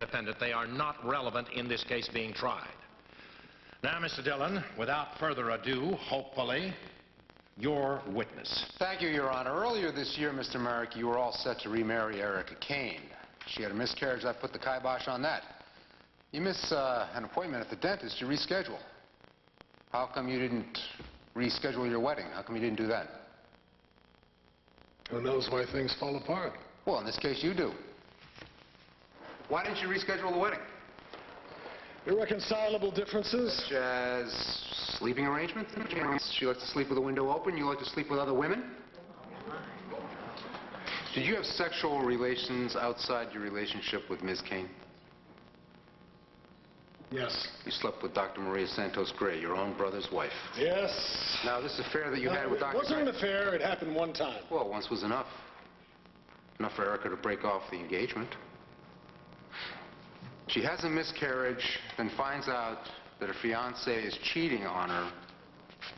independent, they are not relevant in this case being tried. Now, Mr. Dillon, without further ado, hopefully, your witness. Thank you, Your Honor. Earlier this year, Mr. Merrick, you were all set to remarry Erica Kane. She had a miscarriage. I put the kibosh on that. You miss an appointment at the dentist. You reschedule. How come you didn't reschedule your wedding? How come you didn't do that? Who knows why things fall apart? Well, in this case, you do. Why didn't you reschedule the wedding? Irreconcilable differences? Such as sleeping arrangements? She likes to sleep with the window open. You like to sleep with other women? Did you have sexual relations outside your relationship with Ms. Kane? Yes. You slept with Dr. Maria Santos Gray, your own brother's wife? Yes. Now, this affair that you had with Dr. It wasn't an affair. It happened one time. Well, once was enough. Enough for Erica to break off the engagement. She has a miscarriage, then finds out that her fiancé is cheating on her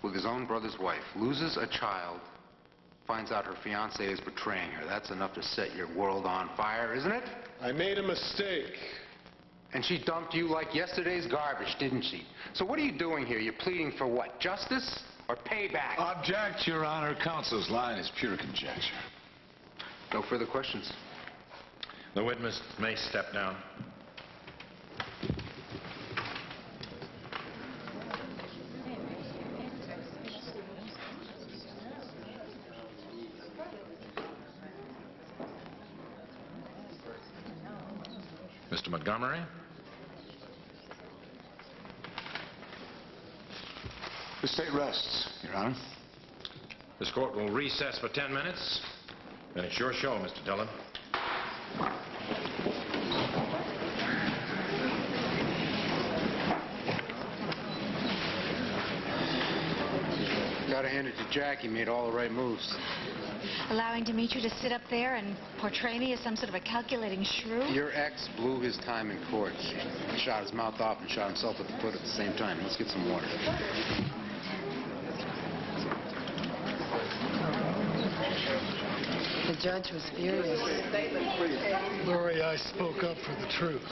with his own brother's wife, loses a child, finds out her fiancé is betraying her. That's enough to set your world on fire, isn't it? I made a mistake. And she dumped you like yesterday's garbage, didn't she? So what are you doing here? You're pleading for what? Justice or payback? Object, Your Honor. Counsel's line is pure conjecture. No further questions. The witness may step down. Mr. Montgomery? The state rests, Your Honor. This court will recess for 10 minutes. Then it's your show, Mr. Dillon. Gotta hand it to Jack. He made all the right moves. Allowing Dimitri to sit up there and portray me as some sort of a calculating shrew? Your ex blew his time in court. Shot his mouth off and shot himself with the foot at the same time. Let's get some water. The judge was furious. Lori, I spoke up for the truth.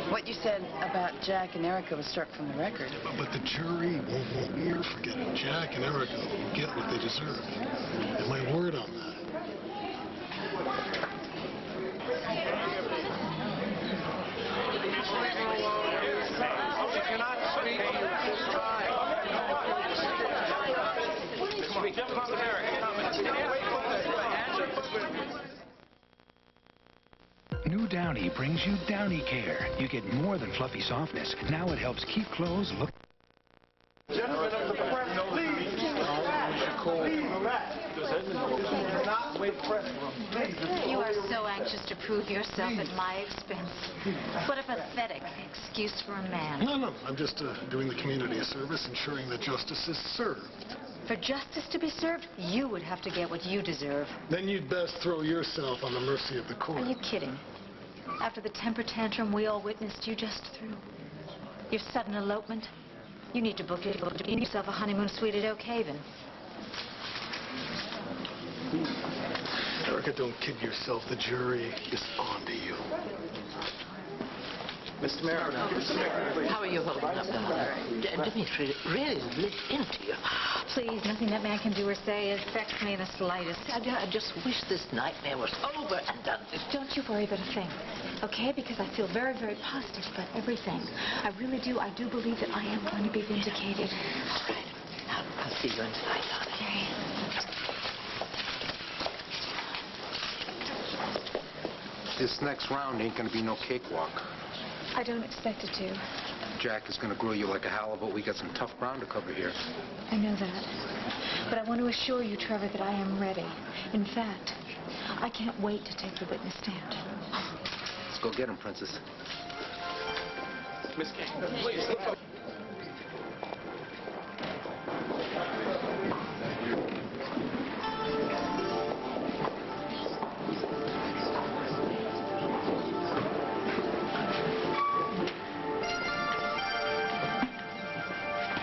What you said about Jack and Erica was struck from the record. But the jury won't never forget it. Jack and Erica will get what they deserve. And my word on that. If you're not speaking this time. New Downy brings you Downy Care. You get more than fluffy softness. Now it helps keep clothes look... Gentlemen of the press, please. Not wait press room. You are so anxious to prove yourself at my expense. What a pathetic excuse for a man. No. I'm just doing the community a service, ensuring that justice is served. For justice to be served, you would have to get what you deserve. Then you'd best throw yourself on the mercy of the court. Are you kidding? After the temper tantrum we all witnessed you just threw. Your sudden elopement. You need to book yourself a honeymoon suite at Oak Haven. Erica, don't kid yourself. The jury is on to you. Mr. Mayor, how are you holding up, Dimitri really lit into you. Please, nothing that man can do or say affects me in the slightest. I just wish this nightmare was over and done with. Don't you worry about a thing, okay? Because I feel very, very positive about everything. I really do. I do believe that I am going to be vindicated. All right. I'll see you in tonight, darling. Okay. This next round ain't gonna be no cakewalk. I don't expect it to. Jack is gonna grill you like a halibut. We got some tough ground to cover here. I know that. But I want to assure you, Trevor, that I am ready. In fact, I can't wait to take the witness stand. Let's go get him, Princess. Miss Kane, please.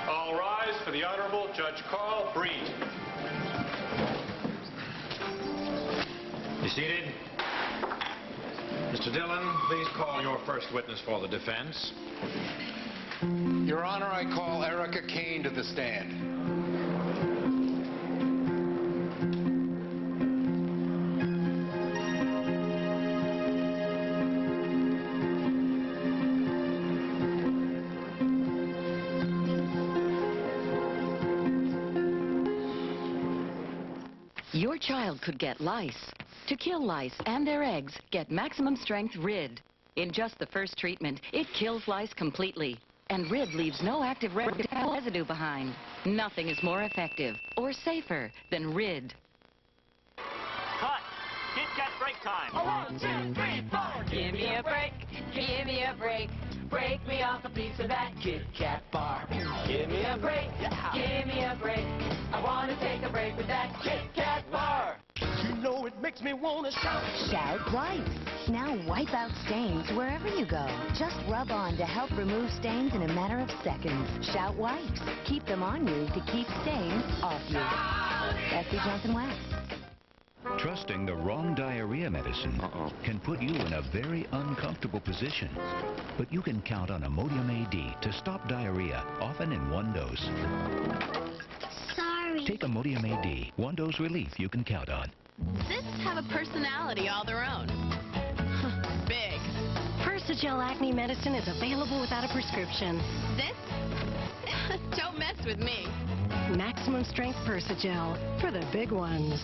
All rise for the Honorable Judge Carl Breed. Be seated. Mr. Mr. Dillon, please call your first witness for the defense. Your Honor, I call Erica Kane to the stand. Your child could get lice. To kill lice and their eggs, get Maximum Strength Rid. In just the first treatment, it kills lice completely. And Rid leaves no active residue behind. Nothing is more effective or safer than Rid. Cut! Kit Kat break time! 1, 2, 3, 4! Give me a break, give me a break. Break me off a piece of that Kit Kat bar. Give me a break, give me a break. I want to take a break with that Kit Kat bar. You know it makes me want to shout. Shout Wipes. Now wipe out stains wherever you go. Just rub on to help remove stains in a matter of seconds. Shout Wipes. Keep them on you to keep stains off you. S.C. Johnson Wax. Trusting the wrong diarrhea medicine can put you in a very uncomfortable position. But you can count on Imodium AD to stop diarrhea, often in one dose. Sorry. Take Imodium AD, one dose relief you can count on. Cysts have a personality all their own. Big. Versagel acne medicine is available without a prescription. This? Don't mess with me. Maximum strength Versagel for the big ones.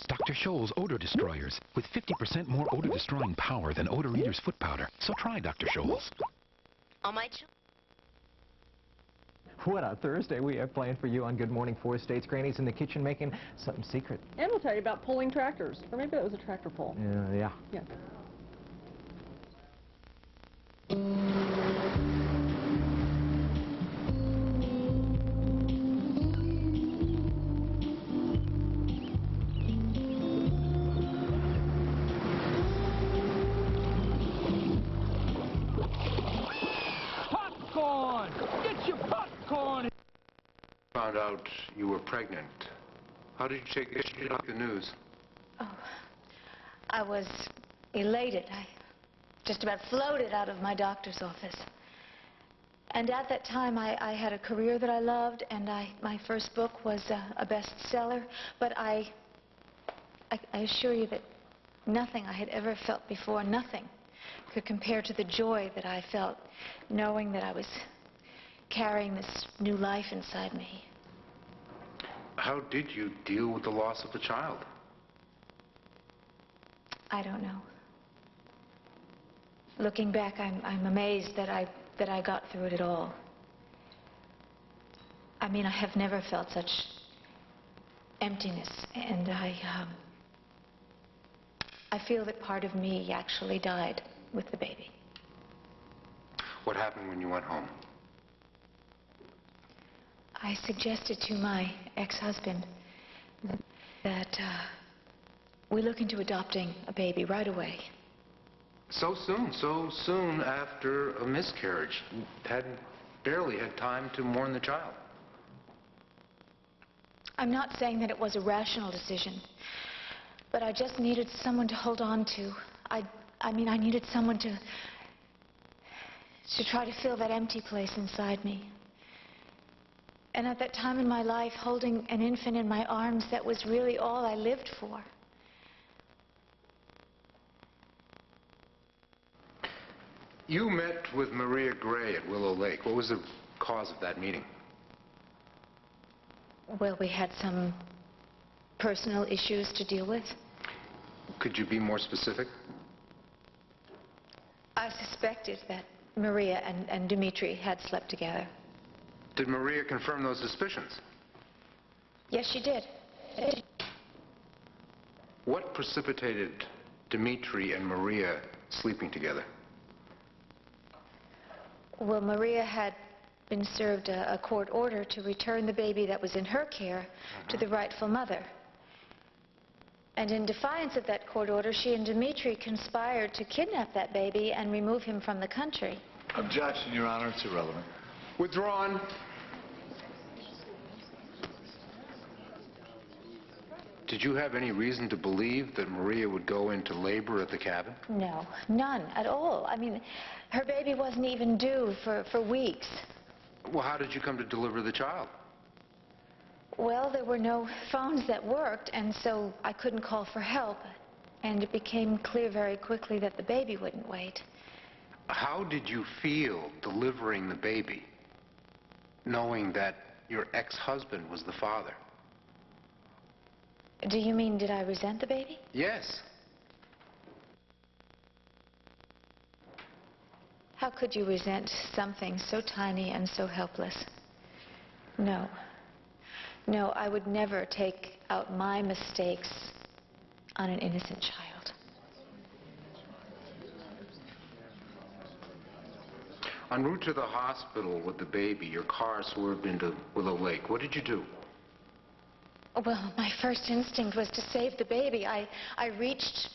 Dr. Scholl's Odor Destroyers, with 50% more odor-destroying power than Odor Eater's foot powder. So try Dr. Scholl's. On my What a Thursday we have planned for you on Good Morning Four States. Granny's in the kitchen making something secret. And we'll tell you about pulling tractors. Or maybe that was a tractor pull. Yeah. Popcorn! Get your popcorn! Found out you were pregnant. How did you take the news? Oh, I was elated. I just about floated out of my doctor's office. And at that time, I had a career that I loved, and my first book was a bestseller. But I assure you that nothing I had ever felt before, nothing, could compare to the joy that I felt knowing that I was carrying this new life inside me. How did you deal with the loss of the child? I don't know. Looking back, I'm amazed that I got through it at all. I mean, I have never felt such emptiness, and I feel that part of me actually died with the baby. What happened when you went home? I suggested to my ex-husband that we look into adopting a baby right away. So soon after a miscarriage. Barely had time to mourn the child. I'm not saying that it was a rational decision, but I just needed someone to hold on to. I mean, I needed someone to try to fill that empty place inside me. And at that time in my life, holding an infant in my arms, that was really all I lived for. You met with Maria Gray at Willow Lake. What was the cause of that meeting? Well, we had some personal issues to deal with. Could you be more specific? I suspected that Maria and Dmitri had slept together. Did Maria confirm those suspicions? Yes, she did. What precipitated Dmitri and Maria sleeping together? Well, Maria had been served a court order to return the baby that was in her care to the rightful mother. And in defiance of that court order, she and Dmitri conspired to kidnap that baby and remove him from the country. Objection, Your Honor. It's irrelevant. Withdrawn. Did you have any reason to believe that Maria would go into labor at the cabin? No, none at all. I mean, her baby wasn't even due for weeks. Well, how did you come to deliver the child? Well, there were no phones that worked, and so I couldn't call for help. And it became clear very quickly that the baby wouldn't wait. How did you feel delivering the baby, knowing that your ex-husband was the father? Do you mean, did I resent the baby? Yes. How could you resent something so tiny and so helpless? No. No, I would never take out my mistakes on an innocent child. En route to the hospital with the baby, your car swerved into Willow Lake. What did you do? Well, my first instinct was to save the baby. I reached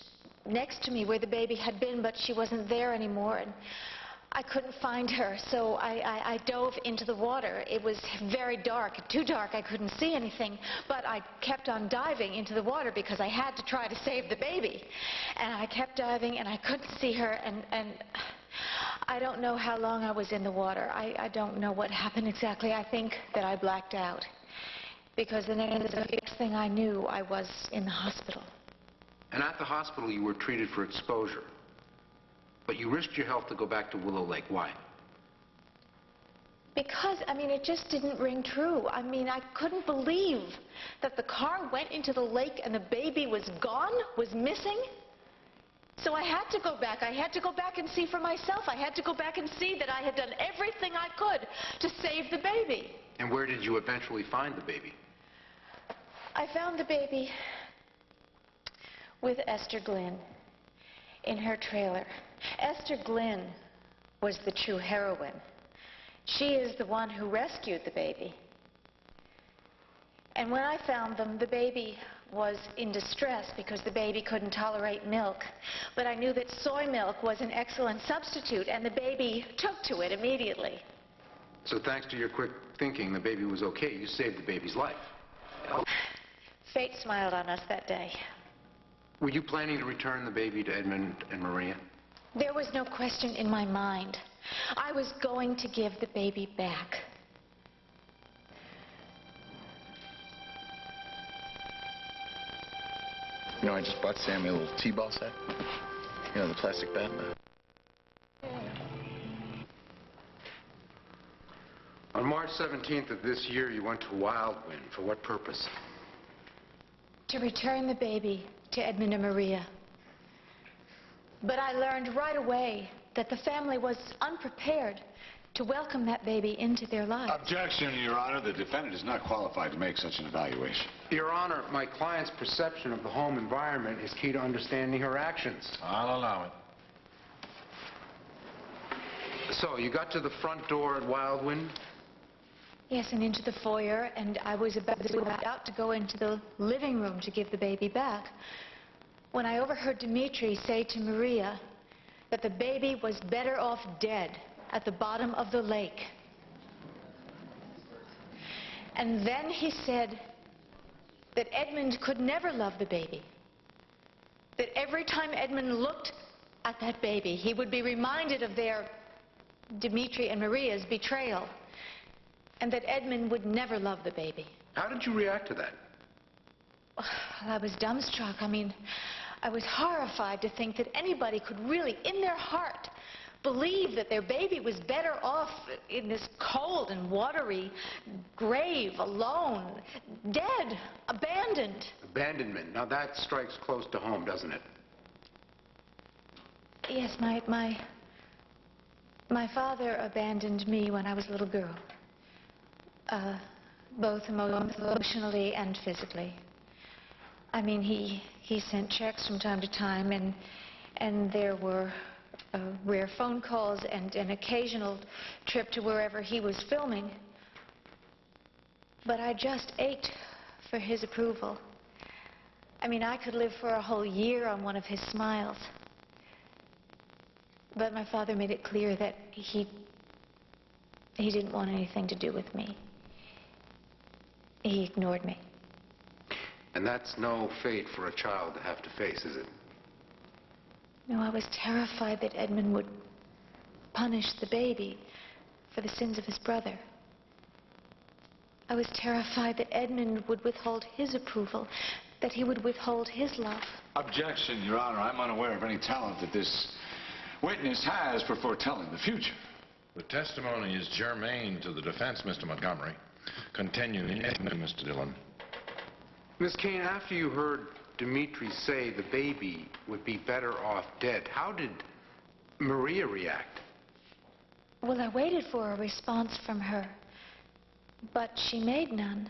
next to me where the baby had been, but she wasn't there anymore, and I couldn't find her, so I dove into the water. It was very dark, too dark, I couldn't see anything, but I kept on diving into the water because I had to try to save the baby. And I kept diving, and I couldn't see her, and I don't know how long I was in the water. I don't know what happened exactly. I think that I blacked out, because the next thing I knew, I was in the hospital. And at the hospital, you were treated for exposure. But you risked your health to go back to Willow Lake. Why? Because, I mean, it just didn't ring true. I mean, I couldn't believe that the car went into the lake and the baby was gone, was missing. So I had to go back. I had to go back and see for myself. I had to go back and see that I had done everything I could to save the baby. And where did you eventually find the baby? I found the baby with Esther Glynn in her trailer. Esther Glynn was the true heroine. She is the one who rescued the baby. And when I found them, the baby was in distress because the baby couldn't tolerate milk. But I knew that soy milk was an excellent substitute, and the baby took to it immediately. So thanks to your quick thinking, the baby was okay. You saved the baby's life. Fate smiled on us that day. Were you planning to return the baby to Edmund and Maria? There was no question in my mind. I was going to give the baby back. You know, I just bought Sammy a little T-ball set. You know, the plastic bat. On March 17th of this year, you went to Wildwind. For what purpose? To return the baby to Edmund and Maria. But I learned right away that the family was unprepared to welcome that baby into their lives. Objection, Your Honor. The defendant is not qualified to make such an evaluation. Your Honor, my client's perception of the home environment is key to understanding her actions. I'll allow it. So, you got to the front door at Wildwind? Yes, and into the foyer, and I was about to go into the living room to give the baby back when I overheard Dimitri say to Maria that the baby was better off dead at the bottom of the lake. And then he said that Edmund could never love the baby. That every time Edmund looked at that baby, he would be reminded of their, Dimitri and Maria's, betrayal. And that Edmund would never love the baby. How did you react to that? Well, I was dumbstruck. I mean, I was horrified to think that anybody could really, in their heart, believe that their baby was better off in this cold and watery grave, alone, dead, abandoned. Abandonment. Now that strikes close to home, doesn't it? Yes, my father abandoned me when I was a little girl. Both emotionally and physically. I mean, he sent checks from time to time, and there were rare phone calls and an occasional trip to wherever he was filming. But I just ached for his approval. I mean, I could live for a whole year on one of his smiles. But my father made it clear that he He didn't want anything to do with me. He ignored me. And that's no fate for a child to have to face, is it? No, I was terrified that Edmund would punish the baby for the sins of his brother. I was terrified that Edmund would withhold his approval, that he would withhold his love. Objection, Your Honor. I'm unaware of any talent that this witness has for foretelling the future. The testimony is germane to the defense, Mr. Montgomery. Continuing, Mr. Dillon. Miss Kane, after you heard Dimitri say the baby would be better off dead, how did Maria react? Well, I waited for a response from her, but she made none.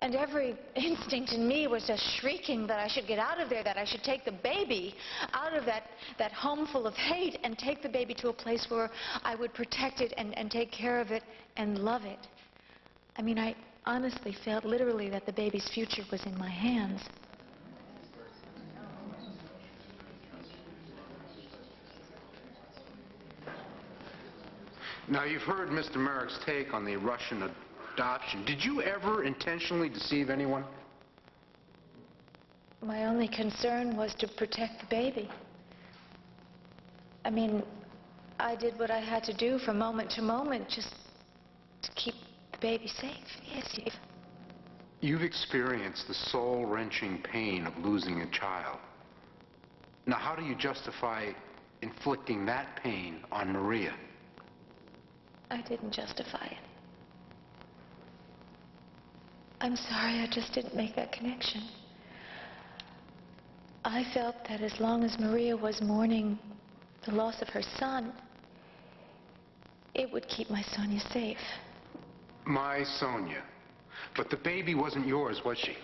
And every instinct in me was just shrieking that I should get out of there, that I should take the baby out of that home full of hate and take the baby to a place where I would protect it and take care of it and love it. I mean, I honestly felt literally that the baby's future was in my hands. Now, you've heard Mr. Merrick's take on the Russian adoption. Did you ever intentionally deceive anyone? My only concern was to protect the baby. I mean, I did what I had to do from moment to moment just to keep the baby safe. Yes, Steve. You've experienced the soul-wrenching pain of losing a child. Now, how do you justify inflicting that pain on Maria? I didn't justify it. I'm sorry, I just didn't make that connection. I felt that as long as Maria was mourning the loss of her son, it would keep my Sonia safe. My Sonia. But the baby wasn't yours, was she?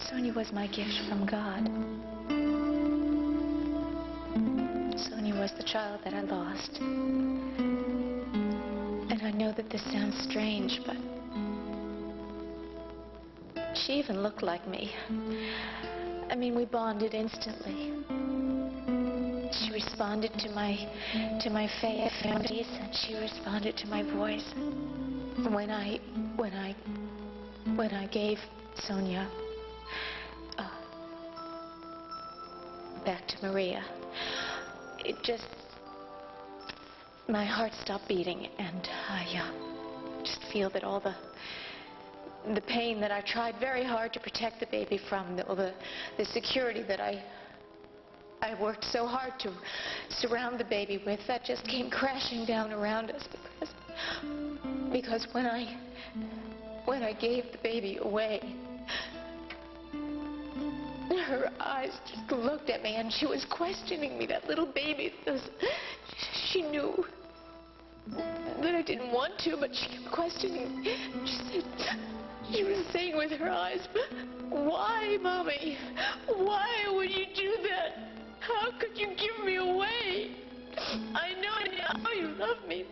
Sonia was my gift from God. Sonia was the child that I lost. And I know that this sounds strange, but she even looked like me. I mean, we bonded instantly. She responded to my face, and she responded to my voice. When I gave Sonia back to Maria, it just, my heart stopped beating, and I just feel that all the pain that I tried very hard to protect the baby from, the security that I worked so hard to surround the baby with, that just came crashing down around us because when I gave the baby away, her eyes just looked at me and she was questioning me, that little baby. She knew that I didn't want to, but she kept questioning me. She was saying with her eyes, "Why, Mommy? Why would you do that? How could you give me away? I know you love me.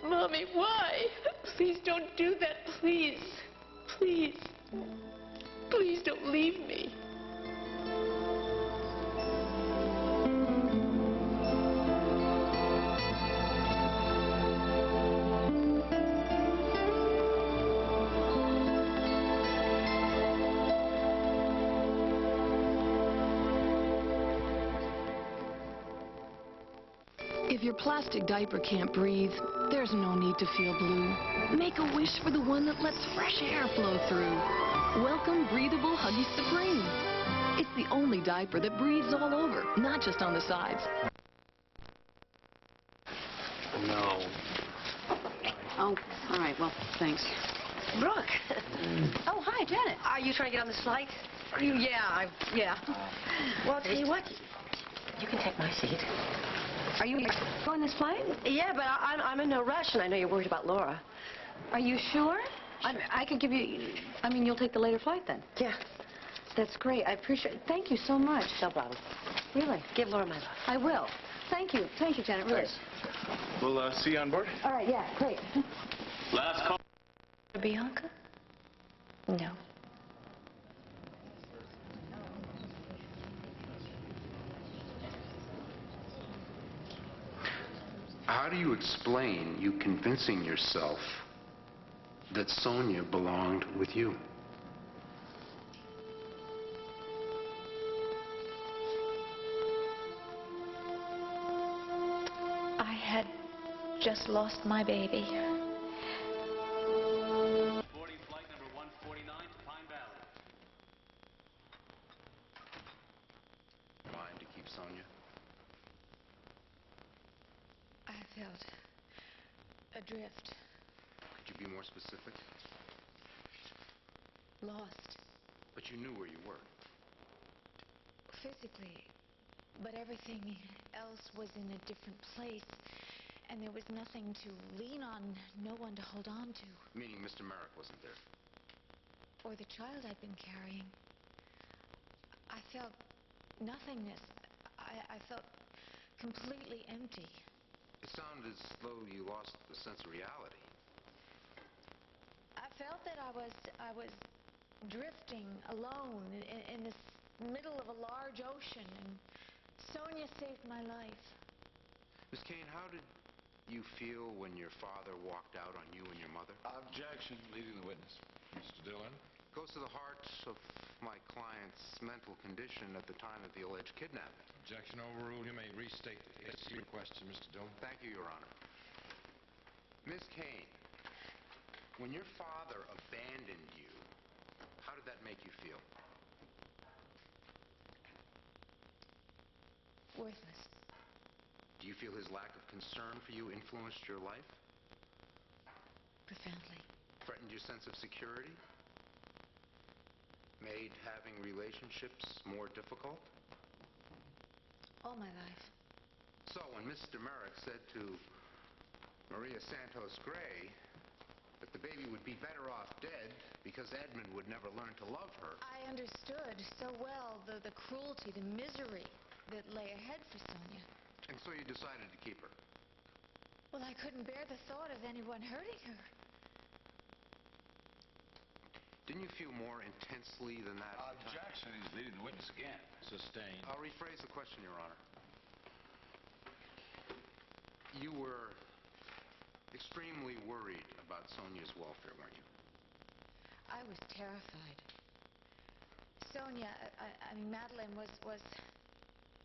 Mommy, why? Please don't do that, please. Please. Please don't leave me." If your plastic diaper can't breathe, there's no need to feel blue. Make a wish for the one that lets fresh air flow through. Welcome Breathable Huggy Supreme. It's the only diaper that breathes all over, not just on the sides. No. Oh, all right, well, thanks. Brooke. Oh, hi, Janet. Are you trying to get on this flight? Yeah. Well, I'll tell you what. You can take my seat. Are you going this flight? Yeah, but I'm in no rush, and I know you're worried about Laura. Are you sure? I could give you... I mean, you'll take the later flight, then? Yeah. That's great. I appreciate it. Thank you so much. No problem. Really? Give Laura my love. I will. Thank you. Thank you, Janet. Really. Thanks. We'll see you on board. All right, yeah, great. Last call. Bianca? No. How do you explain you convincing yourself that Sonia belonged with you? I had just lost my baby. Boarding flight number 149 to Pine Valley. Mind to keep Sonia? I felt adrift, Could you be more specific? lost, But you knew where you were. physically, but everything else was in a different place, and there was nothing to lean on, no one to hold on to. Meaning Mr. Merrick wasn't there. Or the child I'd been carrying. I felt nothingness. I felt completely empty. It sounded as though you lost the sense of reality. I felt that I was drifting alone in this middle of a large ocean, and Sonia saved my life. Miss Kane, how did you feel when your father walked out on you and your mother? Objection. Leading the witness. Mr. Dillon? Goes to the heart of my client's mental condition at the time of the alleged kidnapping. Objection overruled. You may restate your question, Mr. Dillon. Thank you, Your Honor. Miss Kane, when your father abandoned you, how did that make you feel? Worthless. Do you feel his lack of concern for you influenced your life? Profoundly. Threatened your sense of security? Made having relationships more difficult? All my life. So when Mr. Merrick said to Maria Santos Gray that the baby would be better off dead because Edmund would never learn to love her... I understood so well the cruelty, the misery that lay ahead for Sonia. And so you decided to keep her? Well, I couldn't bear the thought of anyone hurting her. Didn't you feel more intensely than that? Objection. He's leading the witness again. Sustained. I'll rephrase the question, Your Honor. You were extremely worried about Sonia's welfare, weren't you? I was terrified. Sonia, I mean, Madeline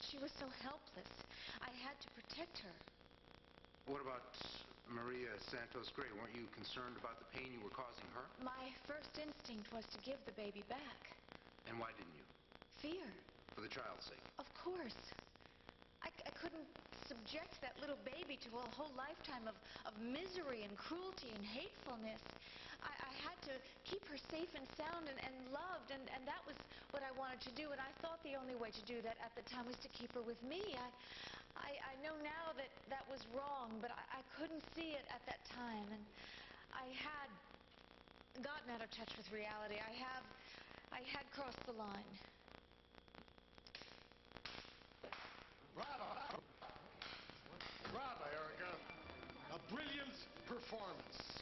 she was so helpless. I had to protect her. What about Maria Santos Gray? Weren't you concerned about the pain you were causing her? My first instinct was to give the baby back. And why didn't you? Fear. For the child's sake. Of course. I couldn't subject that little baby to a whole lifetime of misery and cruelty and hatefulness. I had to keep her safe and sound and loved, and that was what I wanted to do, and I thought the only way to do that at the time was to keep her with me. I know now that that was wrong, but I couldn't see it at that time, and I had gotten out of touch with reality. I had crossed the line. Bravo! Bravo, Erica. A brilliant performance.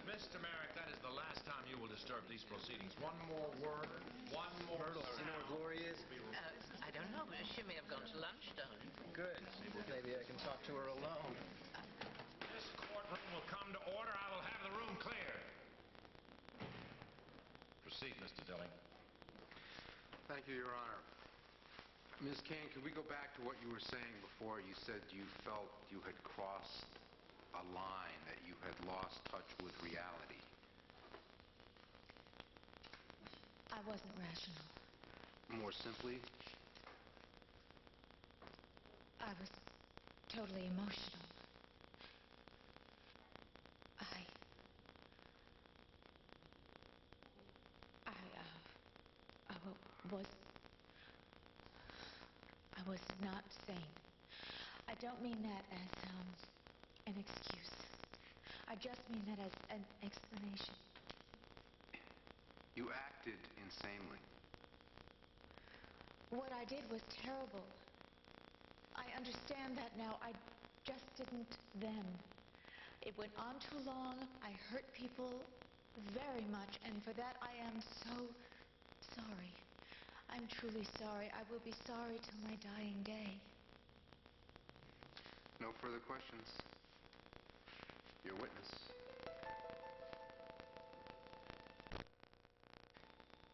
Mr. Merrick, that is the last time you will disturb these proceedings. One more word, one more Myrtle, sound. you know where Glory is? I don't know. She may have gone to lunch, darling. Good. Maybe I can talk to her alone. This courtroom will come to order. I will have the room cleared. Proceed, Mr. Dilling. Thank you, Your Honor. Ms. Kane, could we go back to what you were saying before? You said you felt you had crossed a line, that you had lost touch with reality. I wasn't rational. More simply? I was totally emotional. I was not sane. I don't mean that as an excuse. I just mean that as an explanation. You acted insanely. What I did was terrible. I understand that now. I just didn't then. It went on too long. I hurt people. very much, and for that I am so sorry. I'm truly sorry. I will be sorry till my dying day. No further questions. Your witness.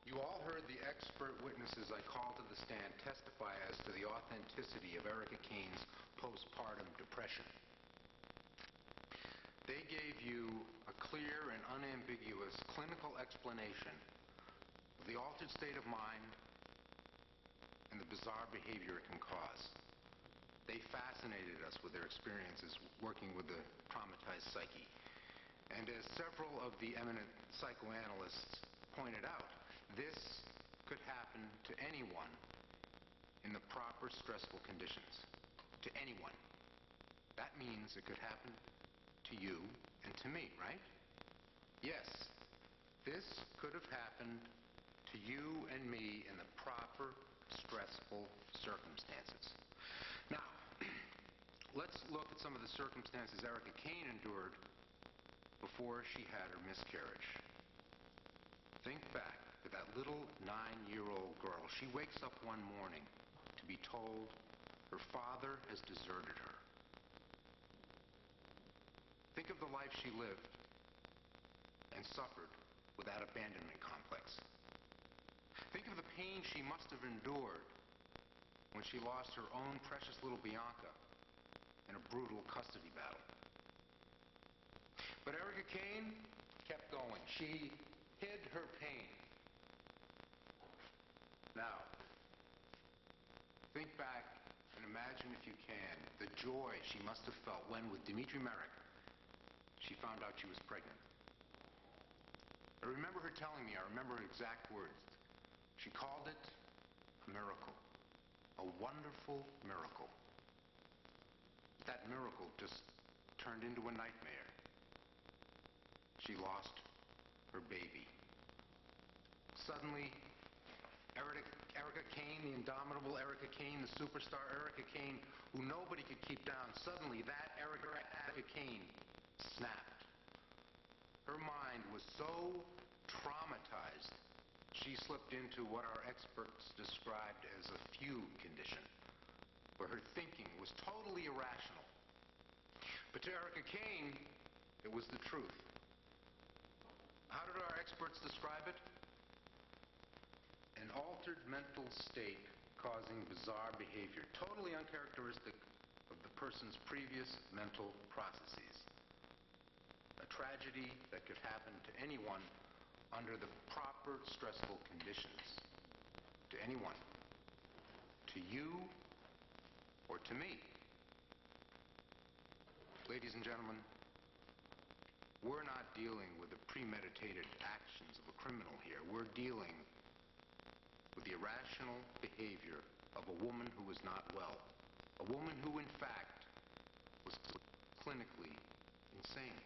You all heard the expert witnesses I called to the stand testify as to the authenticity of Erica Kane's postpartum depression. They gave you a clear and unambiguous clinical explanation of the altered state of mind and the bizarre behavior it can cause. They fascinated us with their experiences working with the traumatized psyche. And as several of the eminent psychoanalysts pointed out, this could happen to anyone in the proper stressful conditions. To anyone. That means it could happen to you and to me, right? Yes, this could have happened to you and me in the proper stressful circumstances. Now, let's look at some of the circumstances Erica Kane endured before she had her miscarriage. Think back to that little 9-year-old girl. She wakes up one morning to be told her father has deserted her. Think of the life she lived and suffered with that abandonment complex. Think of the pain she must have endured when she lost her own precious little Bianca in a brutal custody battle. But Erica Kane kept going. She hid her pain. Now, think back and imagine, if you can, the joy she must have felt when, with Dmitri Merrick, she found out she was pregnant. I remember her telling me, I remember her exact words. She called it a miracle, a wonderful miracle. That miracle just turned into a nightmare. She lost her baby. Suddenly, Erica Kane, the indomitable Erica Kane, the superstar Erica Kane, who nobody could keep down, suddenly that Erica Kane snapped. Her mind was so traumatized, she slipped into what our experts described as a fugue condition, where her thinking was totally irrational. But to Erica Kane, it was the truth. How did our experts describe it? An altered mental state causing bizarre behavior, totally uncharacteristic of the person's previous mental processes. A tragedy that could happen to anyone under the proper stressful conditions. To anyone. To you or to me. Ladies and gentlemen, we're not dealing with the premeditated actions of a criminal here. We're dealing with the irrational behavior of a woman who was not well. A woman who, in fact, was clinically insane.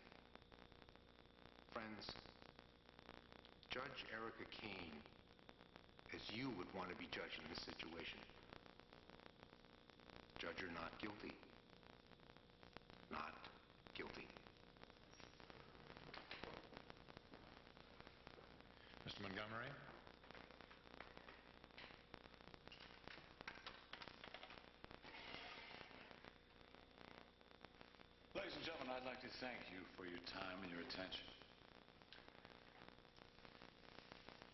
Friends, judge Erica Kane as you would want to be judged in this situation. Judge her not guilty. Not guilty. Mr. Montgomery? Ladies and gentlemen, I'd like to thank you for your time and your attention.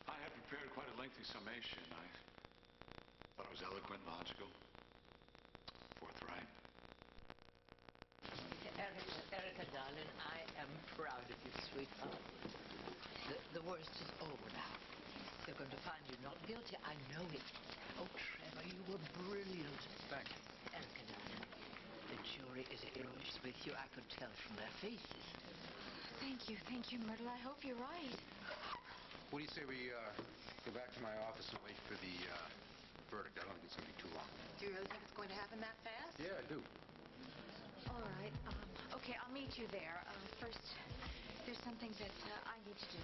I had prepared quite a lengthy summation. I thought it was eloquent, logical, forthright. Erica, darling, I am proud of you, sweetheart. The worst is over now. They're going to find you not guilty. I know it. Oh, Trevor, you were brilliant. Thanks. Erica, darling, the jury is irritated with you. I could tell from their faces. Thank you, Myrtle. I hope you're right. What do you say we go back to my office and wait for the verdict? I don't think it's going to be too long. Do you really think it's going to happen that fast? Yeah, I do. All right. Okay, I'll meet you there. First, there's some things that I need to do.